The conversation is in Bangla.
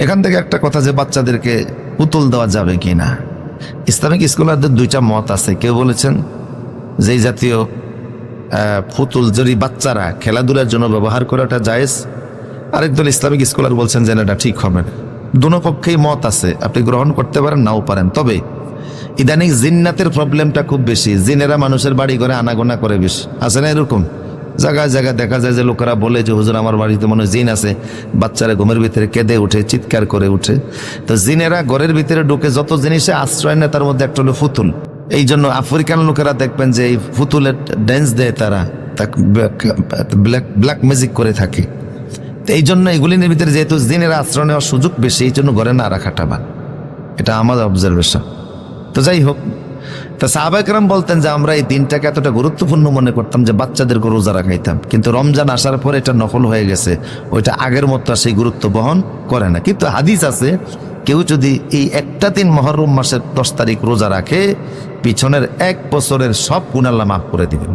এখান থেকে একটা কথা, যে বাচ্চাদেরকে পুতুল দেওয়া যাবে কি না। ইসলামিক স্কলারদের দুইটা মত আছে। কেউ বলেছেন যে এই জাতীয় পুতুল যদি বাচ্চারা খেলাধুলার জন্য ব্যবহার করাটা জায়েজ, আরেকদল ইসলামিক স্কলার বলছেন যে এটা ঠিক হবে না। দুনো পক্ষেই মত আছে, আপনি গ্রহণ করতে পারেন নাও পারেন। তবে ইদানিং জিন্নাতের প্রবলেমটা খুব বেশি। জিনেরা মানুষের বাড়ি ঘরে আনাগোনা করে বেশি, আছে না এরকম? জায়গায় জায়গায় দেখা যায় যে লোকেরা বলে যে হুজুর আমার বাড়িতে মনে হয় জিন আছে, বাচ্চারা ঘুমের ভিতরে কেঁদে উঠে, চিৎকার করে উঠে। তো জিনেরা ঘরের ভিতরে ঢুকে যত জিনিসে আশ্রয় নেয় তার মধ্যে একটা হলো ফুতুল। এই জন্য আফ্রিকান লোকেরা দেখবেন যে এই ফুতুলের ড্যান্স দেয়, তারা ব্ল্যাক ম্যাজিক করে থাকে। তো এই জন্য এগুলির ভিতরে যেহেতু জিনেরা আশ্রয় নেওয়ার সুযোগ বেশি, এই জন্য ঘরে না রাখাটা ভালো। এটা আমার অবজারভেশন। তো যাই হোক, তা সাহাবা কেরাম বলতেন যে আমরা এই দিনটাকে এতটা গুরুত্বপূর্ণ মনে করতাম যে বাচ্চাদেরকে রোজা রাখাইতাম, কিন্তু রমজান আসার পর এটা নকল হয়ে গেছে, ওইটা আগের মতো সেই গুরুত্ব বহন করে না। কিন্তু হাদিস আছে, কেউ যদি এই একটা দিন মুহররম মাসের 10 তারিখ রোজা রাখে, পিছনের 1 বছরের সব গুনাহ আল্লাহ মাফ করে দিবেন।